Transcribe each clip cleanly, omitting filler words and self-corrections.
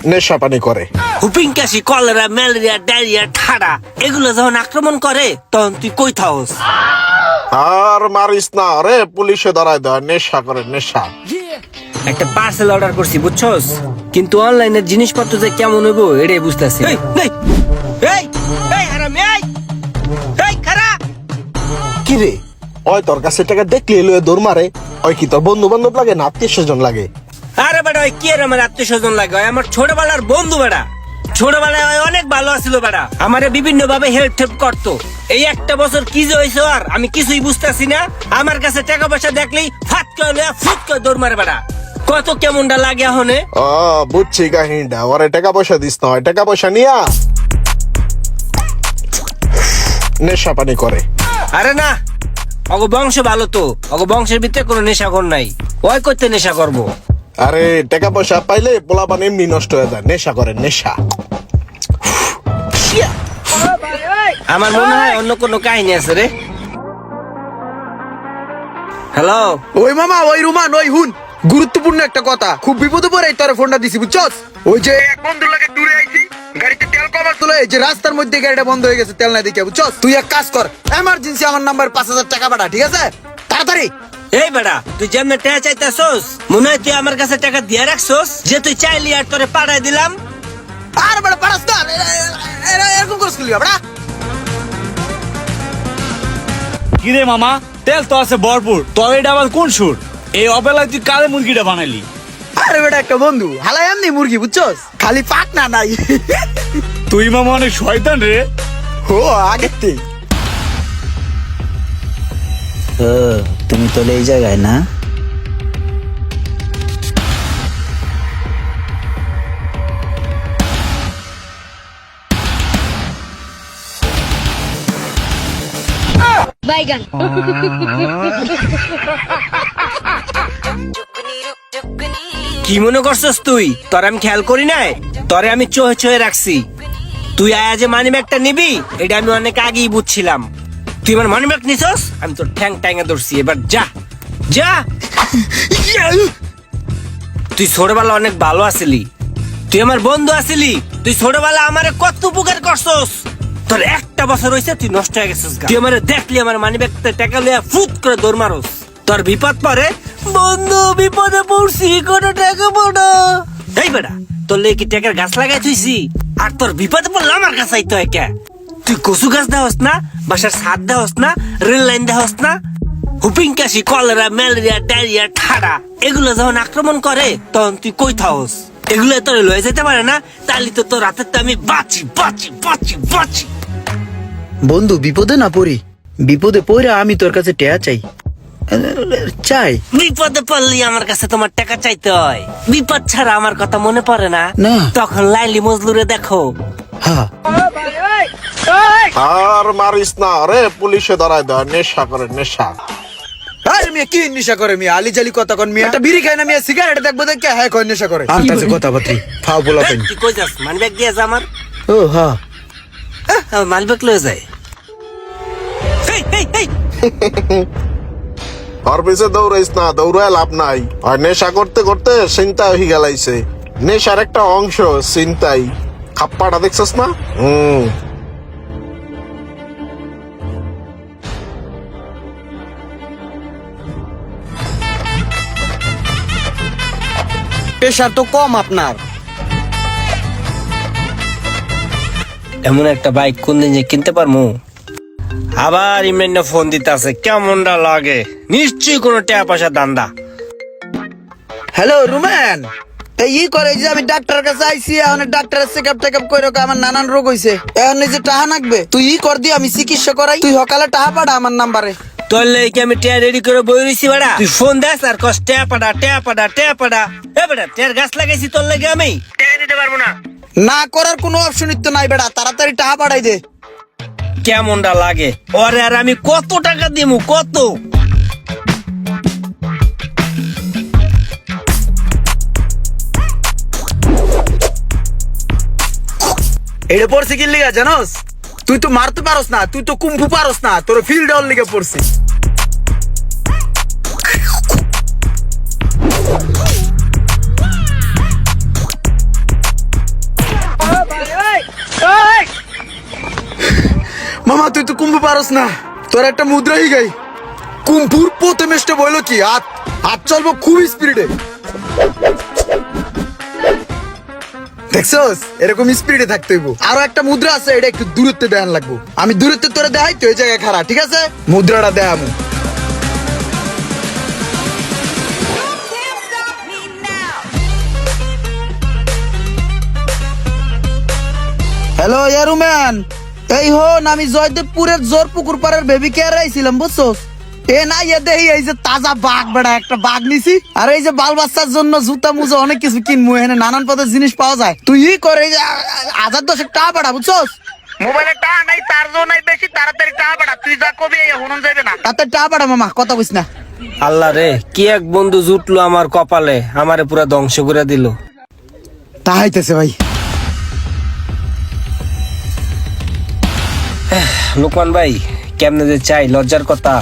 নেশা পানি করে। হুপিং কাশি, কলেরা, ম্যালেরিয়া, ডায়রিয়া, ঠাডা এগুলো যখন আক্রমণ করে তখন তুই কই থাকস? আর মারিস না রে, পুলিশে ধরায় দেয়। নেশা করে, নেশা। একটা পার্সেল অর্ডার করছি বুঝছস, কিন্তু অনলাইনের জিনিসপত্র যে কেমন হইব এটাই বুঝতেছি। কি রে, ওই তোর কাছে টাকা দেখলে লয়ে দৌড় মারে? ওই কি তোর বন্ধু বান্ধব লাগে না আত্মীয় স্বজন লাগে? আরে বেটা, ওই কি আর আমার আত্মীয় স্বজন লাগে, ওই আমার ছোটবেলার বন্ধু বেটা। ছোটবেলায় ওই অনেক ভালো আছিল বেটা, আমারে বিভিন্ন ভাবে হেল্প টেল্প করতো। এই একটা বছর কি যে হয়েছে আর আমি কিছুই বুঝতেছি না। আমার কাছে টাকা পয়সা দেখলেই ফাট করে ফুট করে দৌড় মারে বেটা। কত কেমনটা লাগে হনে। ও বুঝছি কাহিনীটা। ওরে টাকা পয়সা দিস না, ওই টাকা পয়সা নিয়া নেশা পানি করে। আরে না, অগ বংশ ভালো তো, অগ বংশের ভিতরে কোনো নেশাখোর নাই। ওই করতে নেশা করবো? আরে টাকা পয়সা পাইলে পোলাপান এমনি নষ্ট হয়ে যায়। নেশা করে, নেশা। আমার মনে হয় অন্য কোনো কাহিনী আছে রে। হ্যালো ওই মামা, ওই রুমান, ওই হুন, গুরুত্বপূর্ণ একটা কথা। খুব বিপদে পড়ে তোর ফোনটা দিছি বুঝছস। ওই যে এক বন্ধুর লাগে দূরে আইছি, গাড়িতে তেল কমার তুলে এই যে রাস্তার মধ্যে গাড়িটা বন্ধ হয়ে গেছে, তেল না দেখে বুঝছস। তুই এক কাজ কর, এমার্জেন্সি আমার নাম্বার 5000 টাকা পাঠা, ঠিক আছে? তাড়াতাড়ি। এই বেড়া, তুই যেমন টাকা চাইতেছস মনে হয় তুই আমার কাছে টাকা দিয়ে রাখছস যে তুই চাইলি আর তোরে পাঠাই দিলাম। আর বড় পারাস না, এরকম করছ কি বড়া? কিরে মামা, তেল তো আছে ভরপুর, তবে এটা আবার কোন সুর? এই অবেলায় তুই কালে মুরগিটা বানাইলি? আরে বেটা, একটা বন্ধু হালাই এমনি মুরগি বুঝছস, খালি পাক না নাই। তুই মামা অনেক শয়তান রে। ও আগেতেই। তুমি তো এই জায়গায় না? Baigan. কি মনে করছস তুই? তোর আমি খেয়াল করি নাই? তোরে আমি চোহে চোহে রাখছি। তুই আয়া যে মানি ব্যাগটা নিবি এটা আমি অনেক আগেই বুঝছিলাম। তুই আমার মানি ব্যাগ নিছস, আমি তোর ঠ্যাং ট্যাঙে ধরছি। এবার যা যা। তুই ছোটবেলা অনেক ভালো আছিলি, তুই আমার বন্ধু আছিলি। তুই ছোটবেলা আমারে কত উপকার করছস। তোর একটা বছর হয়েছে তুই নষ্ট হয়ে গেছিস। তুই আমারে দেখলি আমার মানি ব্যাগটা টাকা লইয়া ফুট করে দৌড় মারস। তোর বিপদ পরে বন্ধু বিপদে পড়ছি, কোনো টাকা পড়ো। এই বেটা, তোর লেগে কি টাকার গাছ লাগাই থুইছি? আর তোর বিপদে পড়লে আমার কাছে আইতো একা। তুই কচু গাছ দেওয়াস না, বাসার ছাদ দেওয়াস না, রেল লাইন দেওয়াস না। হুপিং কাশি, কলেরা, ম্যালেরিয়া, ডায়রিয়া, ঠাডা এগুলো যখন আক্রমণ করে তখন তুই কই থাকস? এগুলো তোর লয়ে যেতে পারে না, তাহলে তো তোর রাতের তো আমি বাঁচি বাঁচি বাঁচি বাঁচি। বন্ধু বিপদে না পড়ি, বিপদে পড়ে আমি তোর কাছে টেয়া চাই। বিপদে পড়লি আমার কাছে তোমার টাকা চাইতে হয়? বিপদ ছাড়া আমার কথা মনে পড়ে না? না। তখন লাইলি মজলুরে দেখো। হ্যাঁ, আর মারিস না রে, পুলিশে ধরায় দেয়। নেশা করে, নেশা। আরে মিয়া কি নেশা করে মিয়া? আলি জালি কথা কন মিয়া। একটা বিড়ি খায় না মিয়া, সিগারেট দেখবো দেখে হ্যাঁ কয় নেশা করে। আন্তাজে কথা বাত্রি ফাও বলা কেন? তুই কই যাস? মানি ব্যাগ দিয়ে যা আমার। ও হ্যাঁ, মানি ব্যাগ লয়ে যায়। এই, এই, এই। ওর পিছে দৌড়াইস না, দৌড়ায় লাভ নাই। আর নেশা করতে করতে চিন্তা হয়ে গেলাইছে। নেশার একটা অংশ চিন্তাই। খাপ্পাটা দেখছস না? প্রেশার তো কম আপনার। এমন একটা বাইক কোন দিন যে কিনতে পারমু? আবার ইমরান ফোন দিতে আছে, কেমনটা লাগে? নিশ্চয়ই কোনো টাকা পয়সা দান্দা। হ্যালো রুমান, এই করে যে আমি ডাক্তারের কাছে আইছি, এখন ডাক্তারের চেকআপ টেকআপ করে আমার নানান রোগ হইছে। এখন এই যে টাহা নাকবে, তুই কর দি আমি চিকিৎসা করাই। তুই সকালে টাহা পাঠা আমার নাম্বারে। তোর লেগে আমি টেয়া রেডি করে বই রইছি বেড়া। তুই ফোন দেস আর কস টেয়া পাড়া টেয়া পাড়া টেয়া পাড়া। এ বেটা, টেয়ার গাছ লাগাইছি তোর লেগে, আমি টেয়া দিতে পারবো না। না করার কোনো অপশন তো নাই বেটা, তাড়াতাড়ি টাহা পাঠাই দে। কেমনটা লাগে? ওরে আর আমি কত টাকা দিমু? কত? এটা পড়ছে কি লিগা জানোস? তুই তো মারতে পারস না, তুই তো কুম্ফু পারস না, তোর ফিল্ড অল লিগে পড়ছে। মামা তুই তো কুম্ভু পারস না, তোর একটা মুদ্রা গাই। কুম্ভুর প্রথম স্টেপ হইলো কি হাত, হাত চলবো খুব স্পিডে। দেখছস এরকম স্পিডে থাকতে হইব। আরো একটা মুদ্রা আছে, এটা একটু দূরত্বে দেখান লাগবো। আমি দূরত্বে তোরে দেখাই, তুই ওই জায়গায় খাড়া, ঠিক আছে? মুদ্রাটা দেখামু। হ্যালো ইয়ারুম্যান, এই হন আমি জয়দেবপুরের জোরপুকুর পাড়ের বেবি কেয়ার আইছিলাম, বুঝছো? এ না ইয়ে দেহি এই যে তাজা বাঘ, বেড়া একটা বাঘ নিছি, আর এই যে বাল বাচ্চার জন্য জুতা মুজা অনেক কিছু কিনবো, এখানে নানান পদের জিনিস পাওয়া যায়। তুই ই করে এই যে 1010 টাকা বেড়া, বুঝছস? মোবাইলে টাকা নাই, চার্জও নাই বেশি, তাড়াতাড়ি টাকা পাঠা। তুই যা কবি হনুন যাবে না। তাতে টাকা বেড়া মামা, কথা কইস না। আল্লাহ রে, কি এক বন্ধু জুটলো আমার কপালে, আমারে পুরা ধ্বংস করে দিল। তা হইতেছে ভাই। লোকমান ভাই, কেমনে যে চাই, লজ্জার কথা।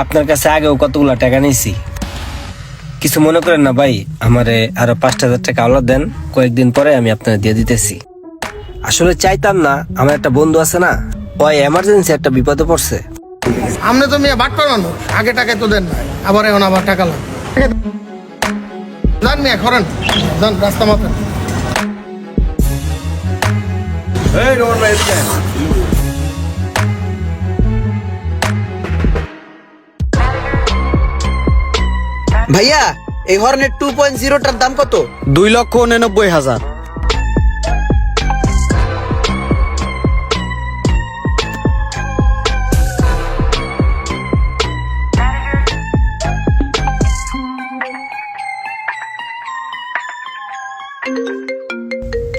আপনার কাছে আগেও কতগুলা টাকা নিয়েছি, কিছু মনে করেন না ভাই। আমারে আরো 5000 টাকা আওলা দেন, কয়েকদিন পরে আমি আপনার দিয়ে দিতেছি। আসলে চাইতাম না, আমার একটা বন্ধু আছে না, ওই এমার্জেন্সি একটা বিপদে পড়ছে। আপনি তো মেয়ে বাট পারবানো, আগে টাকায় তো দেন, আবার এখন আবার টাকা লাগে। যান মেয়ে করেন, যান রাস্তা মাপেন। ভাইয়া এই হর্নের 2.0টার দাম কত? 2,89,000।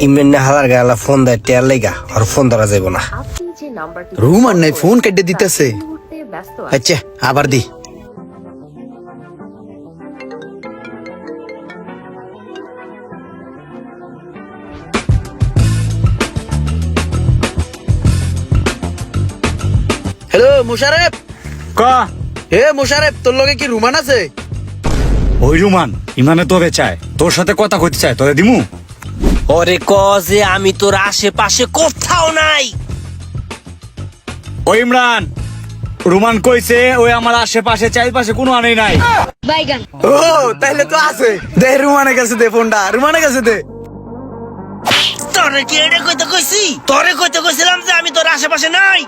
ইমরান হালার গালা ফোন দেয় টেয়ার লেগা, আর ফোন ধরা যাইব না। আপনি যে নাম্বারটি রুমান নাই, ফোন কেটে দিতেছে। এই মুহূর্তে ব্যস্ত আছে। আচ্ছা আবার দি। হ্যালো মুশারেফ। ক মুশারেফ, তোর লগে কি রুমান আছে? ওই রুমান ইমানে তোরে চায়, তোর সাথে কথা কইতে চায়, তোরে দিমু। ওরে ক যে আমি তোর আশেপাশে কোথাও নাই। ওই ইমরান, রুমান কইছে ওই আমার আশেপাশে চারপাশে কোনো আনেই নাই। ও তাইলে তো আছে, দে রুমানের কাছে দে ফোনটা, রুমানের কাছে দে। তোরে কি এটা কইতে কইছি? তোরে কইতে কইছিলাম যে আমি তোর আশেপাশে নাই।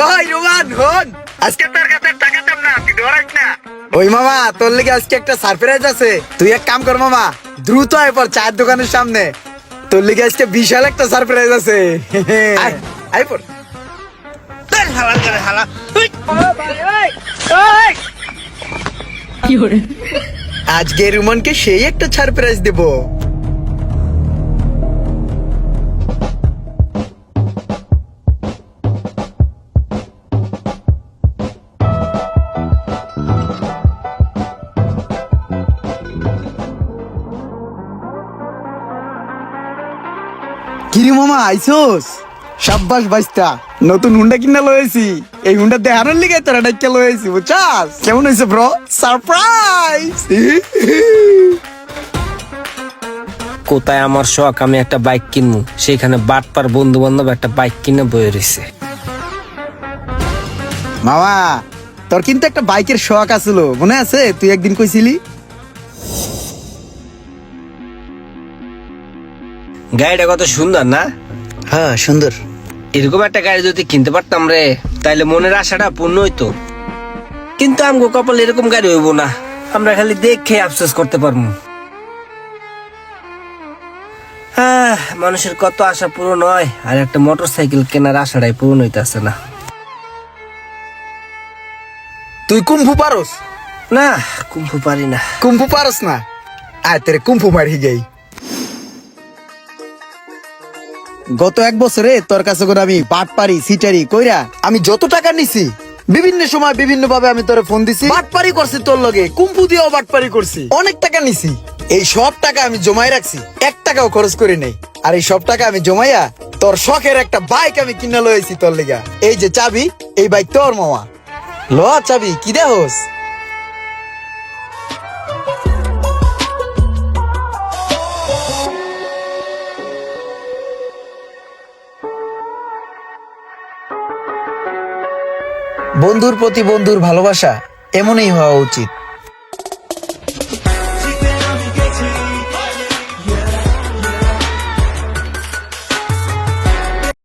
ওই রুমান হন, আজকে তোর কাছে টাকা চাম না, তুই ধরাস না। ওই মামা তোর লেগে আজকে একটা সারপ্রাইজ আছে। তুই এক কাম কর মামা, দ্রুত আয় পর চায়ের দোকানের সামনে, তোর লেগে আজকে বিশাল একটা সারপ্রাইজ আছে। আয় আয় পর। তেল হালার করে হালা। আজকে রুমানকে সেই একটা সারপ্রাইজ দেব। কিরে মামা আইসোস? সাব্বাস বাইস্তা, নতুন হুন্ডা কিনা লয়েছি। এই হুন্ডা দেখানোর লিগে তোরা ডাইকা লয়েছি, বুঝছাস? কেমন হয়েছে ব্রো? সারপ্রাইজ। কোথায় আমার শখ আমি একটা বাইক কিনবো, সেখানে বাটপার বন্ধু বান্ধব একটা বাইক কিনে বয়ে রয়েছে। মামা তোর কিন্তু একটা বাইকের শখ আছিল, মনে আছে? তুই একদিন কইছিলি। গাড়িটা কত সুন্দর না? হ্যাঁ সুন্দর। এরকম একটা গাড়ি যদি কিনতে পারতাম রে, তাইলে মনের আশাটা পূর্ণ হইতো। কিন্তু আমগো কপালে এরকম গাড়ি হইব না, আমরা খালি দেখে আফসোস করতে পারবো। মানুষের কত আশা পূরণ হয়, আর একটা মোটর সাইকেল কেনার আশাটাই পূরণ হইতেছে না। তুই কুম্ফু পারস না, কুম্ভু পারি না। কুম্ফু পারস না? আয় তেরে কুম্ফু মারি যাই। গত 1 বছরে তোর কাছে করে আমি বাটপারি সিটারি কইরা আমি যত টাকা নিছি, বিভিন্ন সময় বিভিন্ন ভাবে আমি তোরে ফোন দিছি, বাটপারি করছি তোর লগে, কুম্ফু দিয়েও বাটপারি করছি, অনেক টাকা নিছি। এই সব টাকা আমি জমাই রাখছি, 1 টাকাও খরচ করি নাই। আর এই সব টাকা আমি জমাইয়া তোর শখের একটা বাইক আমি কিনা লয়েছি তোর লিগা। এই যে চাবি, এই বাইক তোর মামা। ল চাবি, কি দেহস? বন্ধুর প্রতি বন্ধুর ভালোবাসা এমনই হওয়া উচিত।